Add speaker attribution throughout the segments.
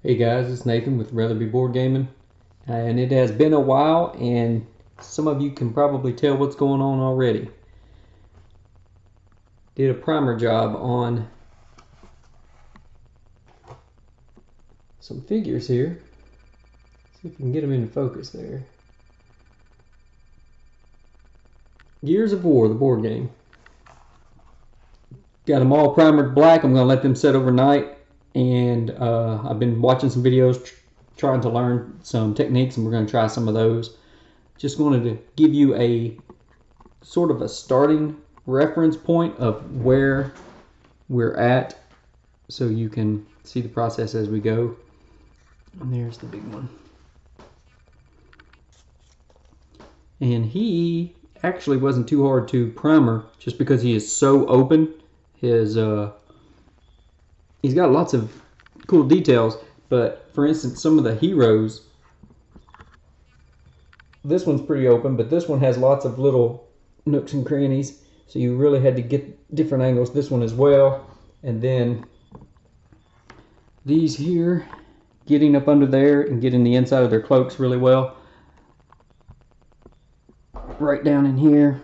Speaker 1: Hey guys, it's Nathan with Rather Be Board Gaming, and it has been a while, and some of you can probably tell what's going on already. Did a primer job on some figures here. See if we can get them into focus there. Gears of War, the board game. Got them all primered black. I'm going to let them set overnight, and I've been watching some videos trying to learn some techniques, and we're going to try some of those. Just wanted to give you a sort of a starting reference point of where we're at so you can see the process as we go. And there's the big one. And he actually wasn't too hard to primer just because he is so open. He's got lots of cool details, but for instance, some of the heroes, this one's pretty open, but this one has lots of little nooks and crannies, so you really had to get different angles. This one as well, and then these here, getting up under there and getting the inside of their cloaks really well. Right down in here,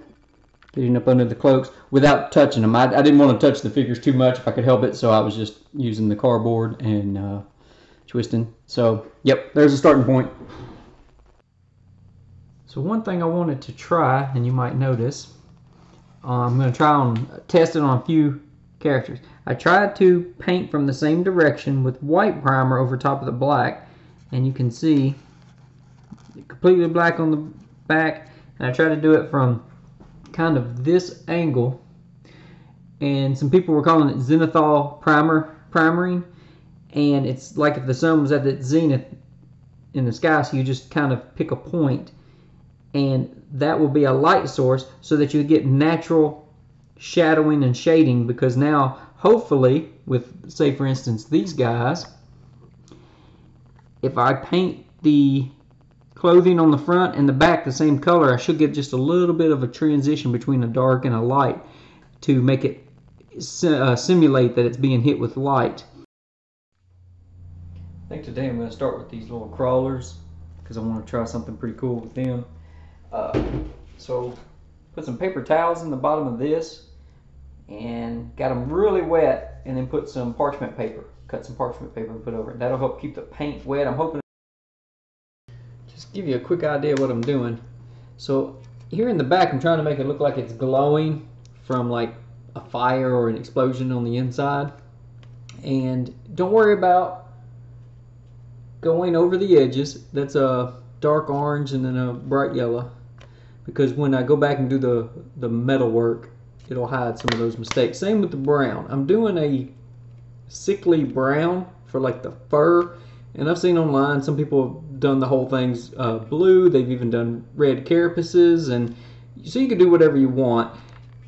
Speaker 1: getting up under the cloaks without touching them. I didn't want to touch the figures too much if I could help it, so I was just using the cardboard and twisting. So, yep, there's a starting point. So one thing I wanted to try, and you might notice, I'm going to test it on a few characters. I tried to paint from the same direction with white primer over top of the black, and you can see completely black on the back. And I tried to do it from kind of this angle, and some people were calling it zenithal primering, and it's like if the sun was at the zenith in the sky, so you just kind of pick a point, and that will be a light source so that you get natural shadowing and shading, because now hopefully with, say for instance, these guys, if I paint the clothing on the front and the back the same color, I should get just a little bit of a transition between a dark and a light to make it simulate that it's being hit with light. I think today I'm going to start with these little crawlers because I want to try something pretty cool with them. So put some paper towels in the bottom of this and got them really wet, and then put some parchment paper, cut some parchment paper and put over it. That'll help keep the paint wet. I'm hoping. Just give you a quick idea of what I'm doing. So here in the back, I'm trying to make it look like it's glowing from like a fire or an explosion on the inside. And don't worry about going over the edges. That's a dark orange and then a bright yellow, because when I go back and do the metal work, it'll hide some of those mistakes. Same with the brown. I'm doing a sickly brown for like the fur, and I've seen online some people have done the whole thing's blue. They've even done red carapaces, and so you can do whatever you want.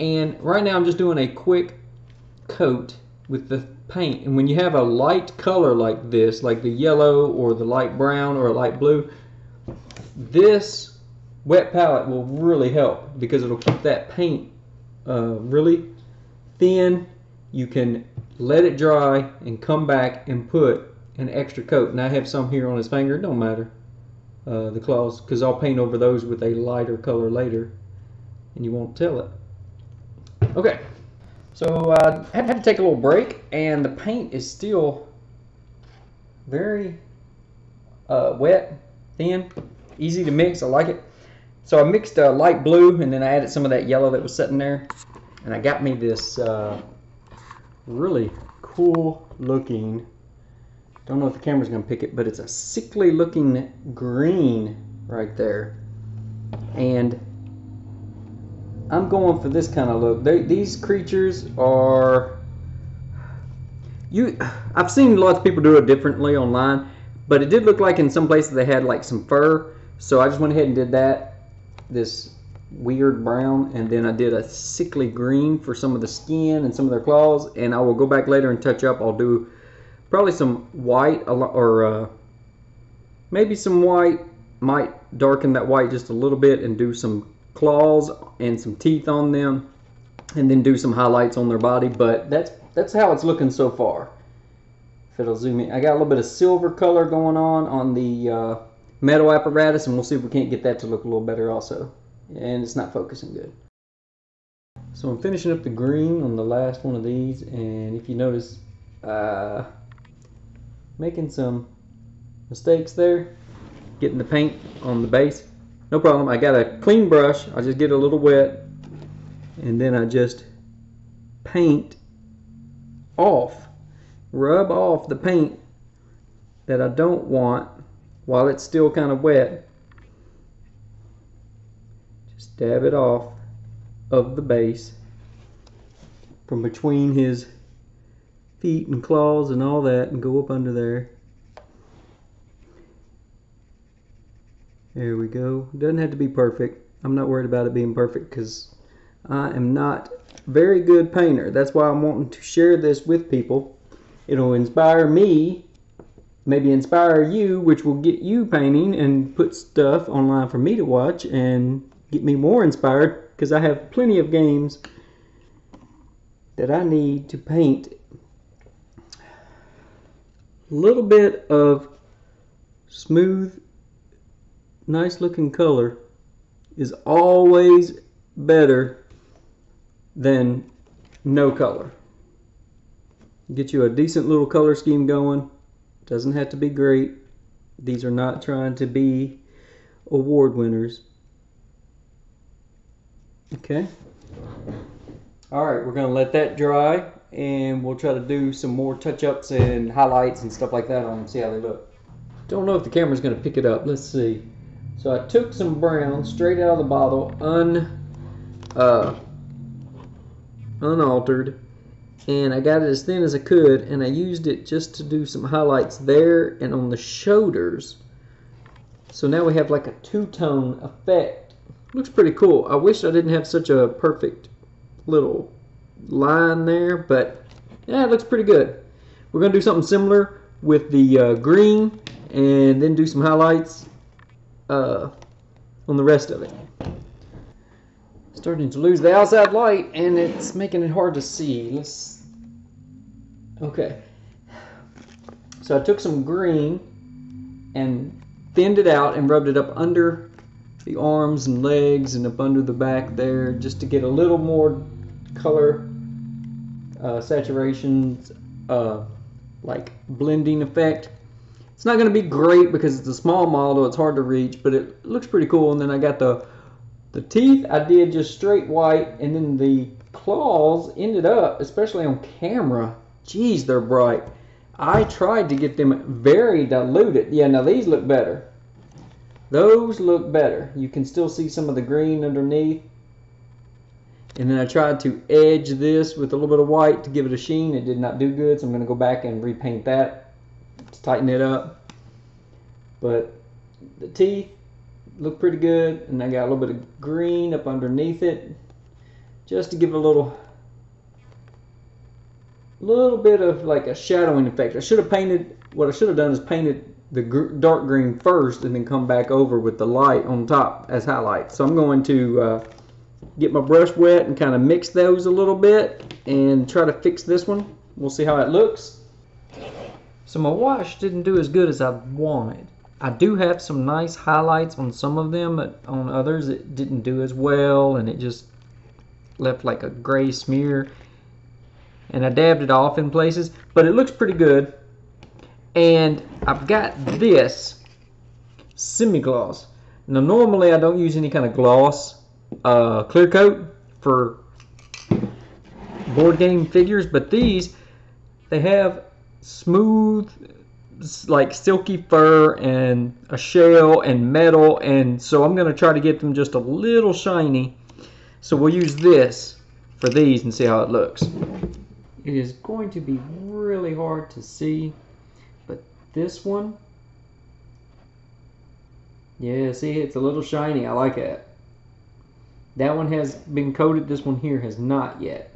Speaker 1: And right now I'm just doing a quick coat with the paint, and when you have a light color like this, like the yellow or the light brown or a light blue, this wet palette will really help because it'll keep that paint really thin. You can let it dry and come back and put an extra coat. And I have some here on his finger. It don't matter, the claws, because I'll paint over those with a lighter color later and you won't tell it. Okay, so I had to take a little break, and the paint is still very wet, thin, easy to mix. I like it. So I mixed light blue, and then I added some of that yellow that was sitting there, and I got me this really cool looking, don't know if the camera's gonna pick it, but it's a sickly looking green right there. And I'm going for this kind of look. These creatures are, I've seen lots of people do it differently online, but it did look like in some places they had like some fur, so I just went ahead and did that, this weird brown, and then I did a sickly green for some of the skin and some of their claws, and I will go back later and touch up. I'll do probably some white, or maybe some white, might darken that white just a little bit and do some claws and some teeth on them, and then do some highlights on their body. But that's how it's looking so far. if it'll zoom in. I got a little bit of silver color going on the metal apparatus, and we'll see if we can't get that to look a little better also. And it's not focusing good. So I'm finishing up the green on the last one of these, and if you notice, making some mistakes there, getting the paint on the base. No problem, I got a clean brush, I just get a little wet, and then I just paint off, rub off the paint that I don't want while it's still kind of wet. Just dab it off of the base from between his feet and claws and all that, and go up under there. There we go. Doesn't have to be perfect. I'm not worried about it being perfect because I am not a very good painter. That's why I'm wanting to share this with people. It'll inspire me, maybe inspire you, which will get you painting and put stuff online for me to watch and get me more inspired, because I have plenty of games that I need to paint. A little bit of smooth, nice looking color is always better than no color. Get you a decent little color scheme going. Doesn't have to be great. These are not trying to be award winners. Okay. Alright, we're going to let that dry, and we'll try to do some more touch-ups and highlights and stuff like that on them, see how they look. Don't know if the camera's going to pick it up. Let's see. So I took some brown straight out of the bottle, unaltered, and I got it as thin as I could, and I used it just to do some highlights there and on the shoulders. So now we have like a two-tone effect. Looks pretty cool. I wish I didn't have such a perfect little line there, but yeah, it looks pretty good. We're going to do something similar with the green, and then do some highlights on the rest of it. Starting to lose the outside light, and it's making it hard to see. Okay. So I took some green and thinned it out and rubbed it up under the arms and legs and up under the back there, just to get a little more color saturation, like blending effect. It's not going to be great because it's a small model, it's hard to reach, but it looks pretty cool. And then I got the teeth, I did just straight white, and then the claws ended up, especially on camera, geez, they're bright. I tried to get them very diluted. Yeah, now these look better. Those look better. You can still see some of the green underneath. And then I tried to edge this with a little bit of white to give it a sheen. It did not do good, so I'm going to go back and repaint that to tighten it up. But the teeth look pretty good, and I got a little bit of green up underneath it just to give it a little bit of like a shadowing effect. I should have painted, what I should have done is painted the dark green first and then come back over with the light on top as highlight. So I'm going to get my brush wet and kind of mix those a little bit and try to fix this one. We'll see how it looks. So my wash didn't do as good as I wanted. I do have some nice highlights on some of them, but on others it didn't do as well, and it just left like a gray smear. And I dabbed it off in places, but it looks pretty good. And I've got this semi-gloss. Now normally I don't use any kind of gloss clear coat for board game figures, but these, they have smooth, like silky fur and a shell and metal, and so I'm going to try to get them just a little shiny. So we'll use this for these and see how it looks. It is going to be really hard to see, but this one, yeah, see, it's a little shiny. I like that. That one has been coated, this one here has not yet.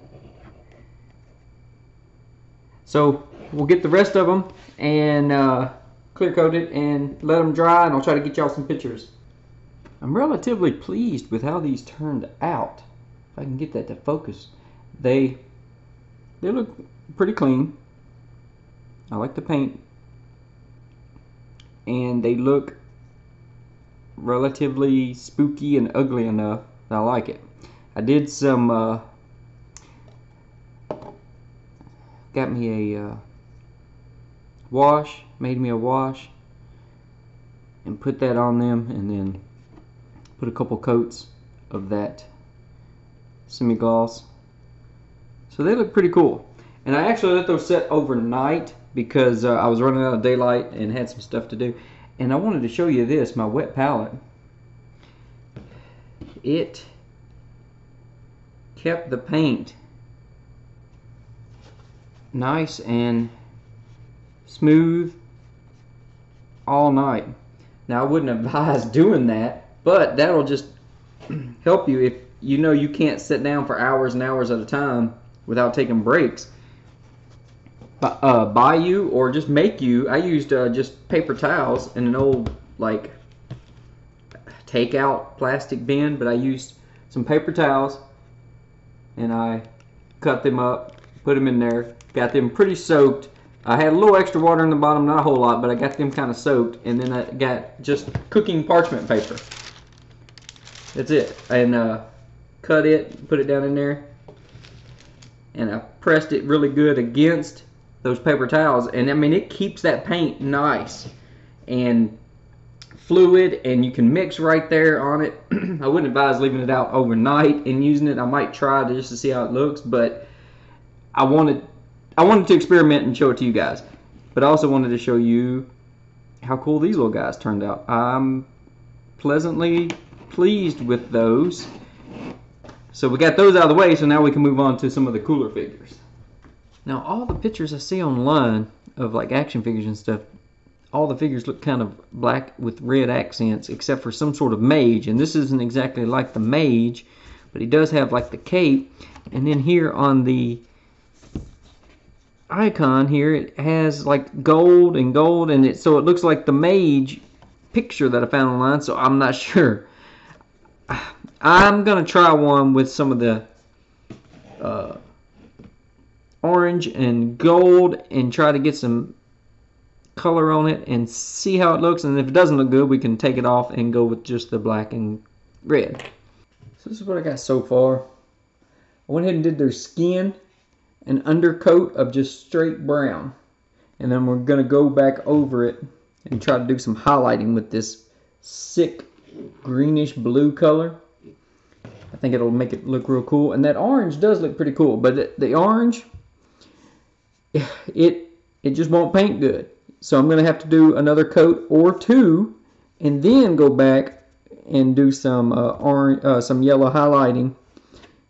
Speaker 1: So we'll get the rest of them and clear coat it and let them dry, and I'll try to get y'all some pictures. I'm relatively pleased with how these turned out. If I can get that to focus. They look pretty clean. I like the paint, and they look relatively spooky and ugly enough that I like it. I did some got me a wash, made me a wash, and put that on them, and then put a couple coats of that semi-gloss. So they look pretty cool. And I actually let those set overnight because I was running out of daylight and had some stuff to do. And I wanted to show you this, my wet palette. It kept the paint nice and smooth all night. Now I wouldn't advise doing that, but that'll just help you if you know you can't sit down for hours and hours at a time without taking breaks. Buy you or just make you. I used just paper towels in an old like takeout plastic bin, but I used some paper towels and I cut them up, put them in there, got them pretty soaked. I had a little extra water in the bottom, not a whole lot, but I got them kind of soaked, and then I got just cooking parchment paper. That's it. And cut it, put it down in there, and I pressed it really good against those paper towels, and I mean it keeps that paint nice and fluid, and you can mix right there on it. I wouldn't advise leaving it out overnight and using it. I might try just to see how it looks, but I wanted to experiment and show it to you guys. But I also wanted to show you how cool these little guys turned out. I'm pleasantly pleased with those. So we got those out of the way, so now we can move on to some of the cooler figures. Now all the pictures I see online of like action figures and stuff, all the figures look kind of black with red accents except for some sort of mage, and this isn't exactly like the mage, but he does have like the cape. And then here on the icon here it has like gold, and so it looks like the mage picture that I found online, so I'm not sure. I'm gonna try one with some of the orange and gold and try to get some color on it and see how it looks, and if it doesn't look good we can take it off and go with just the black and red. So this is what I got so far. I went ahead and did their skin, an undercoat of just straight brown, and then we're gonna go back over it and try to do some highlighting with this sick greenish blue color. I think it'll make it look real cool, and that orange does look pretty cool, but the orange it just won't paint good, so I'm gonna have to do another coat or two and then go back and do some some yellow highlighting.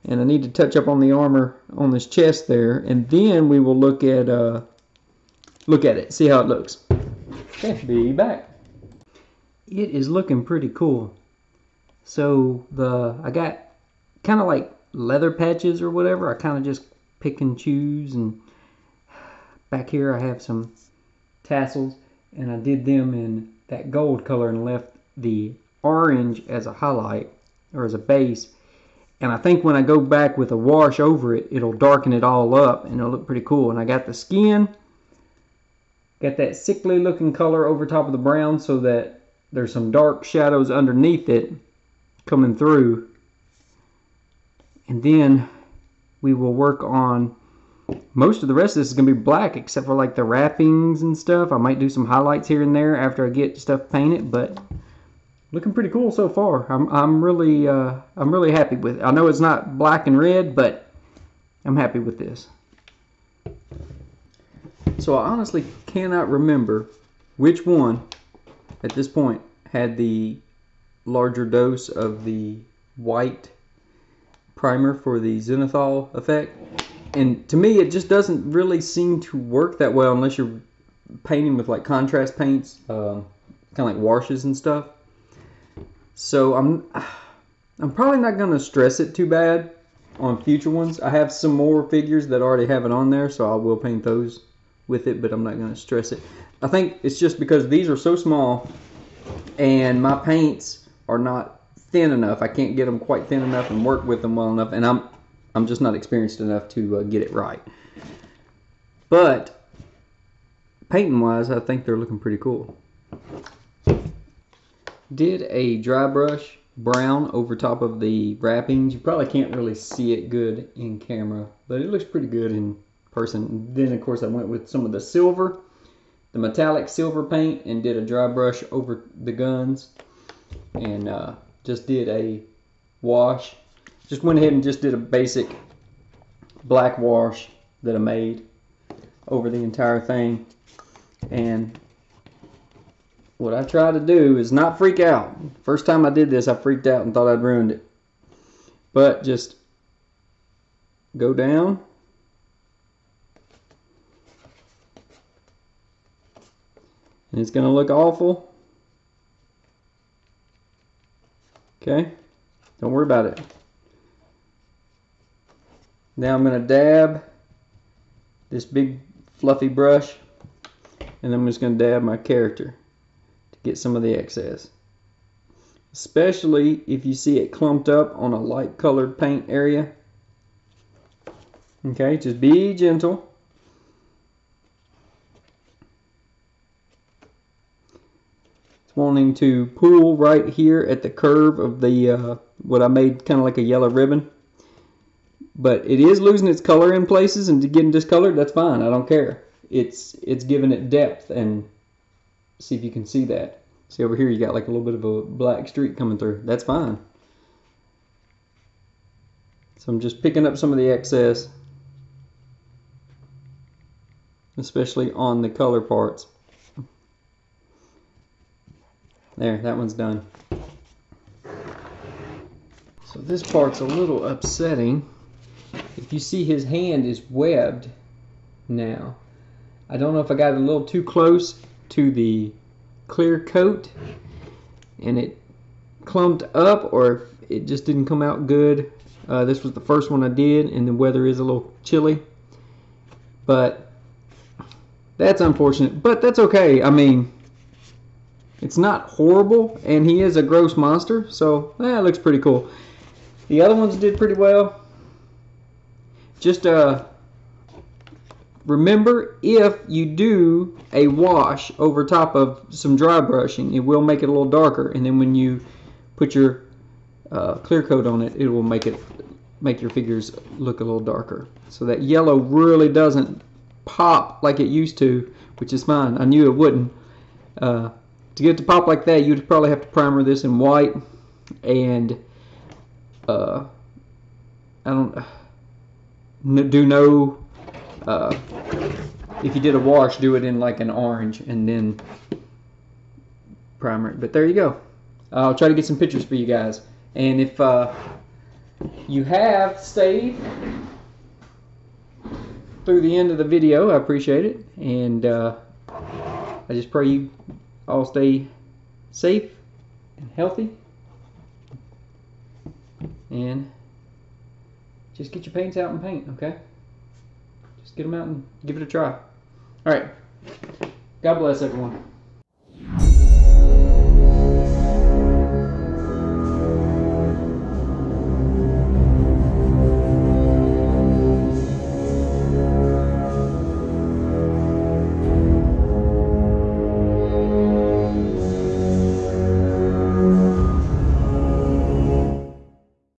Speaker 1: And I need to touch up on the armor on this chest there, and then we will look at it, see how it looks. Okay, be back. It is looking pretty cool. So I got kind of like leather patches or whatever. I kind of just pick and choose, and back here I have some tassels, and I did them in that gold color and left the orange as a highlight or as a base. And I think when I go back with a wash over it, it'll darken it all up and it'll look pretty cool. And I got the skin, got that sickly looking color over top of the brown so that there's some dark shadows underneath it coming through. And then we will work on most of the rest of this is going to be black except for like the wrappings and stuff. I might do some highlights here and there after I get stuff painted, but looking pretty cool so far. I'm really happy with it. I know it's not black and red, but I'm happy with this. So I honestly cannot remember which one at this point had the larger dose of the white primer for the zenithal effect. And to me it just doesn't really seem to work that well unless you're painting with like contrast paints, kind of like washes and stuff. So I'm probably not going to stress it too bad on future ones. I have some more figures that already have it on there, so I will paint those with it, but I'm not going to stress it. I think it's just because these are so small and my paints are not thin enough. I can't get them quite thin enough and work with them well enough, and I'm just not experienced enough to get it right. But painting wise, I think they're looking pretty cool. Did a dry brush brown over top of the wrappings. You probably can't really see it good in camera, but it looks pretty good in person. Then of course I went with some of the silver, the metallic silver paint, and did a dry brush over the guns, and just did a wash. Just went ahead and just did a basic black wash that I made over the entire thing. And what I try to do is not freak out. First time I did this, I freaked out and thought I'd ruined it. But just go down. And it's going to look awful. Okay? Don't worry about it. Now I'm going to dab this big fluffy brush, and then I'm just going to dab my character to get some of the excess. Especially if you see it clumped up on a light colored paint area. Okay, just be gentle. It's wanting to pool right here at the curve of the what I made kind of like a yellow ribbon. But it is losing its color in places and getting discolored. That's fine. I don't care. It's giving it depth, and see if you can see that. See over here, you got like a little bit of a black streak coming through. That's fine. So I'm just picking up some of the excess, especially on the color parts. There, that one's done. So this part's a little upsetting. If you see, his hand is webbed now. I don't know if I got a little too close to the clear coat and it clumped up, or if it just didn't come out good. This was the first one I did, and the weather is a little chilly. But that's unfortunate, but that's okay. I mean, it's not horrible, and he is a gross monster, so it looks pretty cool. The other ones did pretty well. Just remember, if you do a wash over top of some dry brushing, it will make it a little darker, and then when you put your clear coat on it, it will make your figures look a little darker. So that yellow really doesn't pop like it used to, which is fine. I knew it wouldn't. To get it to pop like that, you'd probably have to primer this in white, and I don't do no. If you did a wash, do it in like an orange and then primer it. But there you go. I'll try to get some pictures for you guys. And if you have stayed through the end of the video, I appreciate it. And I just pray you all stay safe and healthy. And just get your paints out and paint, okay? Just get them out and give it a try. All right. God bless everyone.